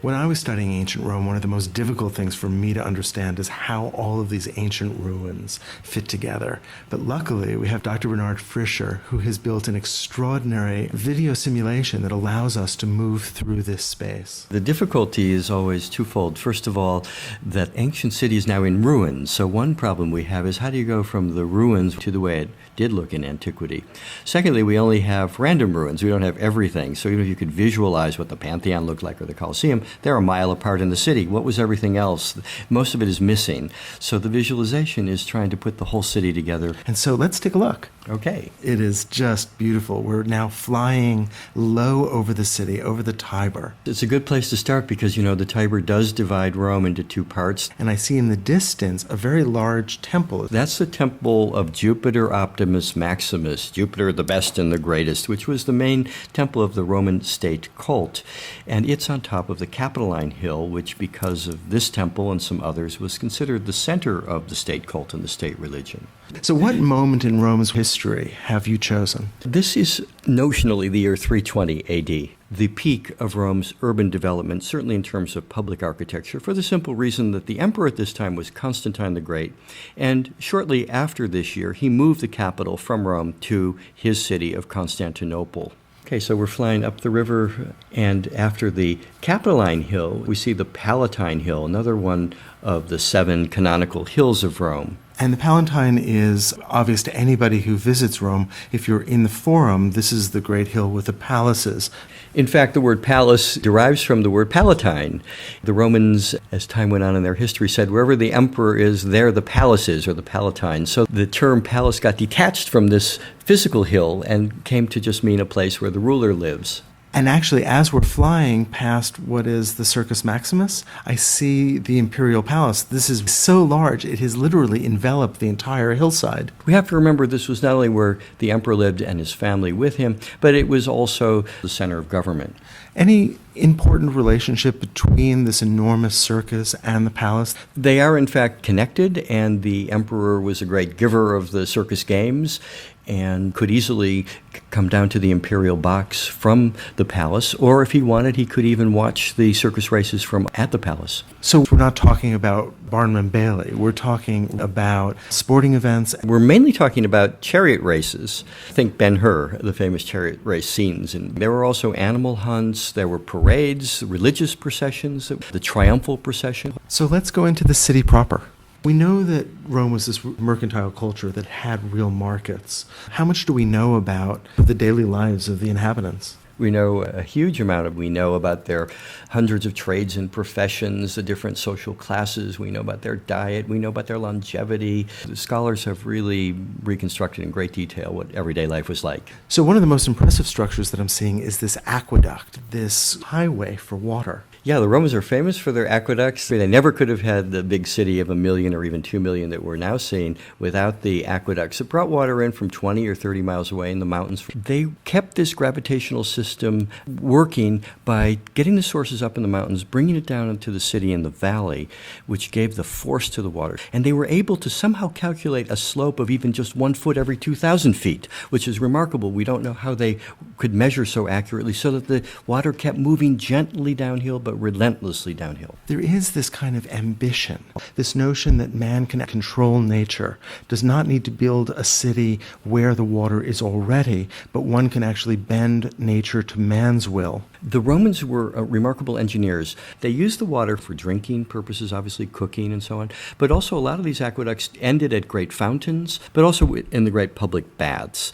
When I was studying ancient Rome, one of the most difficult things for me to understand is how all of these ancient ruins fit together. But luckily, we have Dr. Bernard Fischer, who has built an extraordinary video simulation that allows us to move through this space. The difficulty is always twofold. First of all, that ancient city is now in ruins. So one problem we have is how do you go from the ruins to the way it did look in antiquity? Secondly, we only have random ruins. We don't have everything. So even if you could visualize what the Pantheon looked like or the Colosseum, they're a mile apart in the city. What was everything else? Most of it is missing. So the visualization is trying to put the whole city together. And so let's take a look. Okay. It is just beautiful. We're now flying low over the city, over the Tiber. It's a good place to start because, you know, the Tiber does divide Rome into two parts. And I see in the distance a very large temple. That's the temple of Jupiter Optimus Maximus, Jupiter the best and the greatest, which was the main temple of the Roman state cult. And it's on top of the Capitoline Hill, which because of this temple and some others was considered the center of the state cult and the state religion. So what moment in Rome's history have you chosen? This is notionally the year 320 AD, the peak of Rome's urban development, certainly in terms of public architecture, for the simple reason that the emperor at this time was Constantine the Great, and shortly after this year, he moved the capital from Rome to his city of Constantinople. Okay, so we're flying up the river, and after the Capitoline Hill, we see the Palatine Hill, another one of the 7 canonical hills of Rome. And the Palatine is obvious to anybody who visits Rome. If you're in the Forum, this is the great hill with the palaces. In fact, the word palace derives from the word Palatine. The Romans, as time went on in their history, said wherever the emperor is, there the palace is, or the Palatine. So the term palace got detached from this physical hill and came to just mean a place where the ruler lives. And actually, as we're flying past what is the Circus Maximus, I see the Imperial Palace. This is so large, it has literally enveloped the entire hillside. We have to remember this was not only where the emperor lived and his family with him, but it was also the center of government. Any important relationship between this enormous circus and the palace? They are, in fact, connected, and the emperor was a great giver of the circus games and could easily come down to the imperial box from the palace, or if he wanted, he could even watch the circus races from at the palace. So we're not talking about Barnum and Bailey. We're talking about sporting events. We're mainly talking about chariot races. Think Ben-Hur, the famous chariot race scenes. And there were also animal hunts, there were parades, religious processions, the triumphal procession. So let's go into the city proper. We know that Rome was this mercantile culture that had real markets. How much do we know about the daily lives of the inhabitants? We know a huge amount. We know about their hundreds of trades and professions, the different social classes. We know about their diet. We know about their longevity. The scholars have really reconstructed in great detail what everyday life was like. So one of the most impressive structures that I'm seeing is this aqueduct, this highway for water. Yeah, the Romans are famous for their aqueducts. They never could have had the big city of 1 million or even 2 million that we're now seeing without the aqueducts. It brought water in from 20 or 30 miles away in the mountains. They kept this gravitational system working by getting the sources up in the mountains, bringing it down into the city in the valley, which gave the force to the water. And they were able to somehow calculate a slope of even just 1 foot every 2,000 feet, which is remarkable. We don't know how they could measure so accurately so that the water kept moving gently downhill, but relentlessly downhill. There is this kind of ambition, this notion that man can control nature, does not need to build a city where the water is already, but one can actually bend nature to man's will. The Romans were remarkable engineers. They used the water for drinking purposes, obviously cooking and so on, but also a lot of these aqueducts ended at great fountains, but also in the great public baths.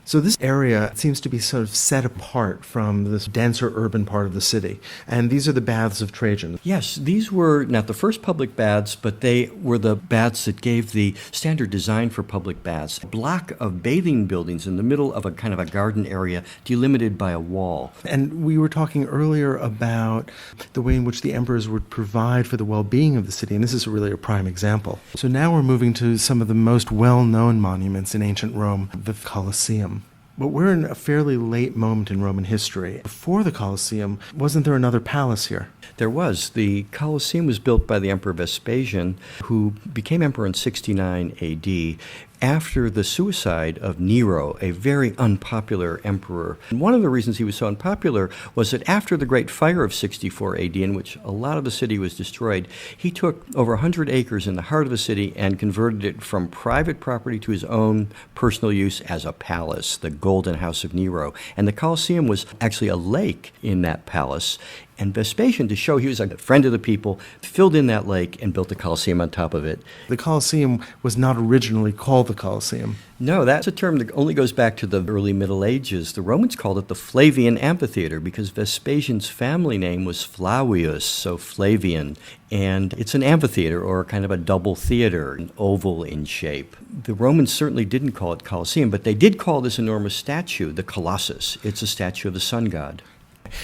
So this area seems to be sort of set apart from this denser urban part of the city. And these are the baths of Trajan. Yes, these were not the first public baths, but they were the baths that gave the standard design for public baths. A block of bathing buildings in the middle of a kind of a garden area delimited by a wall. And we were talking earlier about the way in which the emperors would provide for the well-being of the city, and this is really a prime example. So now we're moving to some of the most well-known monuments in ancient Rome, the Colosseum. But we're in a fairly late moment in Roman history. Before the Colosseum, wasn't there another palace here? There was. The Colosseum was built by the Emperor Vespasian, who became emperor in 69 AD. after the suicide of Nero, a very unpopular emperor. And one of the reasons he was so unpopular was that after the Great Fire of 64 AD, in which a lot of the city was destroyed, he took over 100 acres in the heart of the city and converted it from private property to his own personal use as a palace, the Golden House of Nero. And the Colosseum was actually a lake in that palace. And Vespasian, to show he was a friend of the people, filled in that lake and built a Colosseum on top of it. The Colosseum was not originally called the Colosseum. No, that's a term that only goes back to the early Middle Ages. The Romans called it the Flavian Amphitheater because Vespasian's family name was Flavius, so Flavian. And it's an amphitheater, or kind of a double theater, an oval in shape. The Romans certainly didn't call it Colosseum, but they did call this enormous statue the Colossus. It's a statue of the sun god.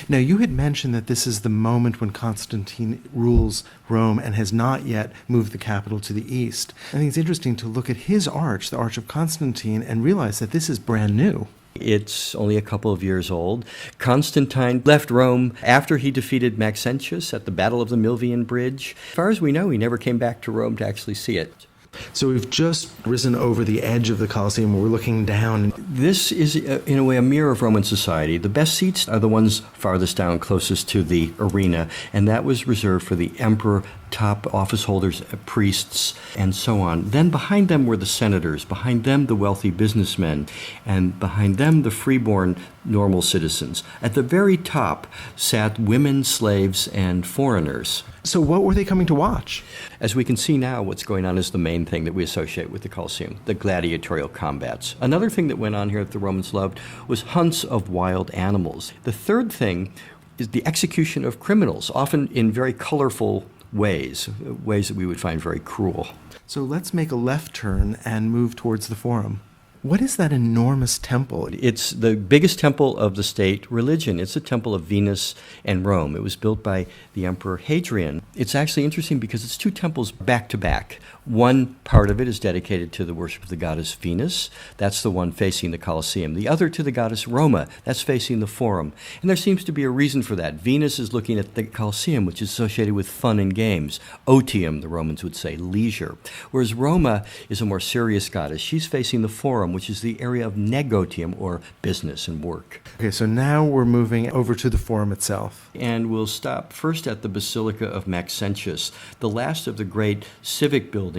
Now, you had mentioned that this is the moment when Constantine rules Rome and has not yet moved the capital to the east. I think it's interesting to look at his arch, the Arch of Constantine, and realize that this is brand new. It's only a couple of years old. Constantine left Rome after he defeated Maxentius at the Battle of the Milvian Bridge. As far as we know, he never came back to Rome to actually see it. So we've just risen over the edge of the Colosseum where we're looking down. This is, in a way, a mirror of Roman society. The best seats are the ones farthest down, closest to the arena, and that was reserved for the emperor, top office holders, priests, and so on. Then behind them were the senators, behind them the wealthy businessmen, and behind them the freeborn normal citizens. At the very top sat women, slaves, and foreigners. So what were they coming to watch? As we can see now, what's going on is the main thing that we associate with the Colosseum, the gladiatorial combats. Another thing that went on here that the Romans loved was hunts of wild animals. The third thing is the execution of criminals, often in very colorful ways that we would find very cruel. So let's make a left turn and move towards the Forum. What is that enormous temple? It's the biggest temple of the state religion. It's a temple of Venus and Rome. It was built by the Emperor Hadrian. It's actually interesting because it's two temples back to back. One part of it is dedicated to the worship of the goddess Venus. That's the one facing the Colosseum. The other to the goddess Roma. That's facing the Forum. And there seems to be a reason for that. Venus is looking at the Colosseum, which is associated with fun and games. Otium, the Romans would say, leisure. Whereas Roma is a more serious goddess. She's facing the Forum, which is the area of negotium, or business and work. Okay, so now we're moving over to the Forum itself. And we'll stop first at the Basilica of Maxentius, the last of the great civic buildings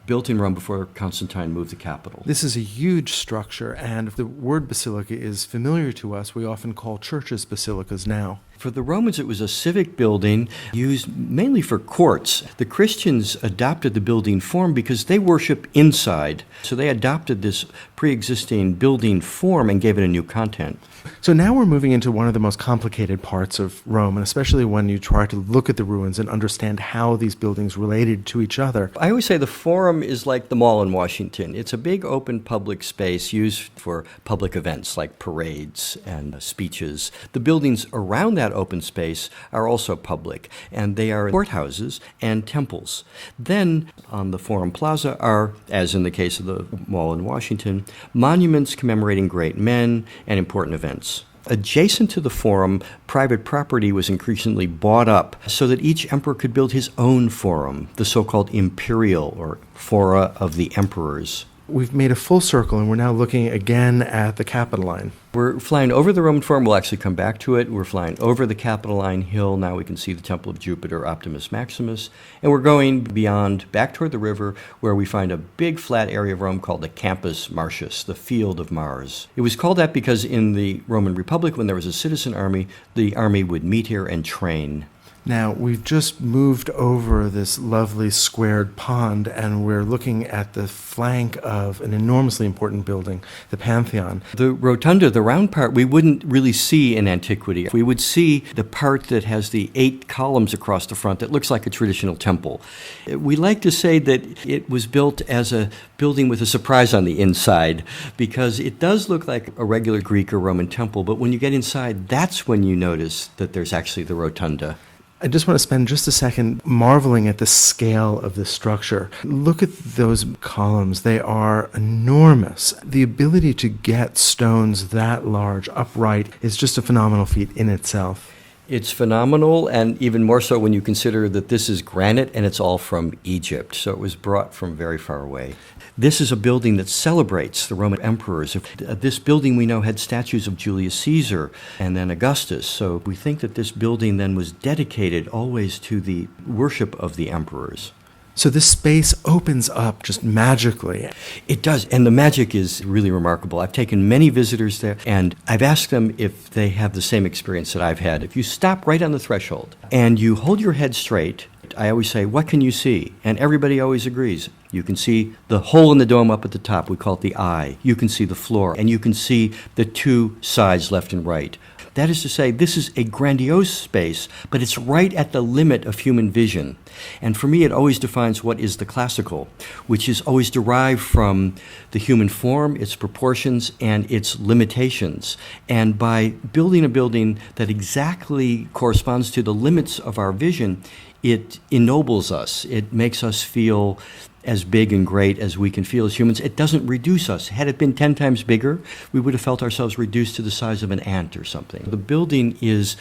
built in Rome before Constantine moved the capital. This is a huge structure, and if the word basilica is familiar to us, we often call churches basilicas now. For the Romans, it was a civic building used mainly for courts. The Christians adopted the building form because they worship inside. So they adopted this pre-existing building form and gave it a new content. So now we're moving into one of the most complicated parts of Rome, and especially when you try to look at the ruins and understand how these buildings related to each other. I always say the Forum is like the mall in Washington. It's a big open public space used for public events like parades and speeches. The buildings around that open space are also public, and they are courthouses and temples. Then on the Forum Plaza are, as in the case of the mall in Washington, monuments commemorating great men and important events. Adjacent to the Forum, private property was increasingly bought up so that each emperor could build his own forum, the so-called imperial, or fora of the emperors. We've made a full circle, and we're now looking again at the Capitoline. We're flying over the Roman Forum. We'll actually come back to it. We're flying over the Capitoline Hill. Now we can see the Temple of Jupiter, Optimus Maximus. And we're going beyond, back toward the river, where we find a big flat area of Rome called the Campus Martius, the Field of Mars. It was called that because in the Roman Republic, when there was a citizen army, the army would meet here and train. Now, we've just moved over this lovely squared pond, and we're looking at the flank of an enormously important building, the Pantheon. The rotunda, the round part, we wouldn't really see in antiquity. We would see the part that has the 8 columns across the front that looks like a traditional temple. We like to say that it was built as a building with a surprise on the inside, because it does look like a regular Greek or Roman temple, but when you get inside, that's when you notice that there's actually the rotunda. I just want to spend just a second marveling at the scale of this structure. Look at those columns. They are enormous. The ability to get stones that large upright is just a phenomenal feat in itself. It's phenomenal, and even more so when you consider that this is granite and it's all from Egypt, so it was brought from very far away. This is a building that celebrates the Roman emperors. This building we know had statues of Julius Caesar and then Augustus, so we think that this building then was dedicated always to the worship of the emperors. So this space opens up just magically. It does, and the magic is really remarkable. I've taken many visitors there, and I've asked them if they have the same experience that I've had. If you stop right on the threshold and you hold your head straight, I always say, what can you see? And everybody always agrees. You can see the hole in the dome up at the top. We call it the eye. You can see the floor, and you can see the two sides, left and right. That is to say, this is a grandiose space, but it's right at the limit of human vision. And for me, it always defines what is the classical, which is always derived from the human form, its proportions, and its limitations. And by building a building that exactly corresponds to the limits of our vision, it ennobles us. It makes us feel as big and great as we can feel as humans. It doesn't reduce us. Had it been 10 times bigger, we would have felt ourselves reduced to the size of an ant or something. The building is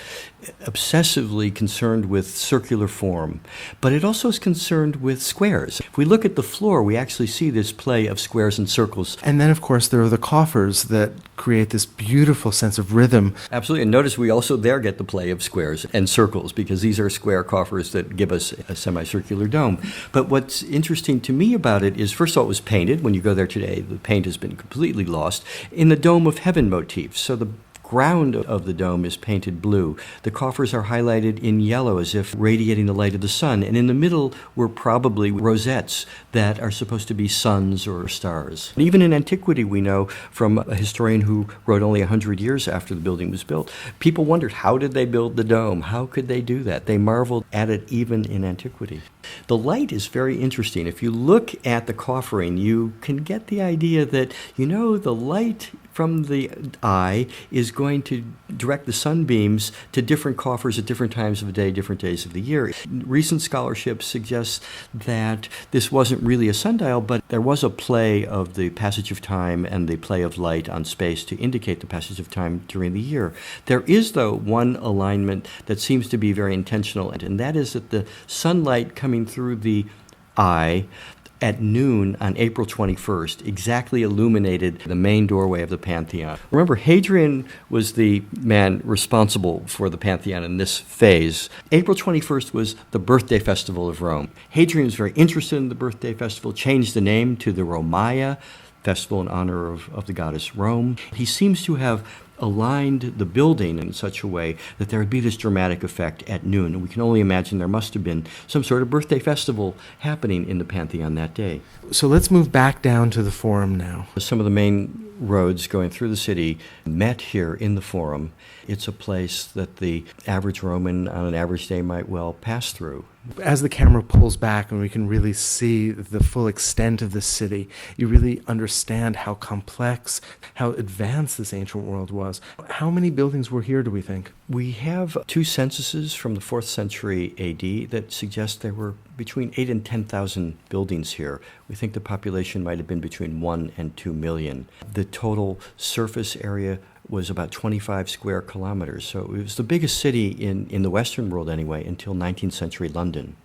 obsessively concerned with circular form, but it also is concerned with squares. If we look at the floor, we actually see this play of squares and circles. And then, of course, there are the coffers that create this beautiful sense of rhythm. Absolutely. And notice we also there get the play of squares and circles, because these are square coffers that give us a semicircular dome. But what's interesting to me about it is, first of all, it was painted. When you go there today, the paint has been completely lost in the Dome of Heaven motif. So the ground of the dome is painted blue. The coffers are highlighted in yellow as if radiating the light of the sun. And in the middle were probably rosettes that are supposed to be suns or stars. And even in antiquity, we know from a historian who wrote only 100 years after the building was built, people wondered, how did they build the dome? How could they do that? They marveled at it even in antiquity. The light is very interesting. If you look at the coffering, you can get the idea that, the light from the eye is going to direct the sunbeams to different coffers at different times of the day, different days of the year. Recent scholarship suggests that this wasn't really a sundial, but there was a play of the passage of time and the play of light on space to indicate the passage of time during the year. There is, though, one alignment that seems to be very intentional, and that is that the sunlight coming through the eye at noon on April 21st exactly illuminated the main doorway of the Pantheon. Remember, Hadrian was the man responsible for the Pantheon in this phase. April 21st was the birthday festival of Rome. Hadrian was very interested in the birthday festival, changed the name to the Romaya, festival in honor of the goddess Rome. He seems to have aligned the building in such a way that there would be this dramatic effect at noon. And we can only imagine there must have been some sort of birthday festival happening in the Pantheon that day. So let's move back down to the Forum now. Some of the main roads going through the city met here in the Forum. It's a place that the average Roman on an average day might well pass through. As the camera pulls back and we can really see the full extent of the city, you really understand how complex, how advanced this ancient world was. How many buildings were here, do we think? We have 2 censuses from the 4th century AD that suggest there were between 8,000 and 10,000 buildings here. We think the population might have been between 1 and 2 million. The total surface area was about 25 square kilometers. So it was the biggest city in the Western world anyway until 19th century London.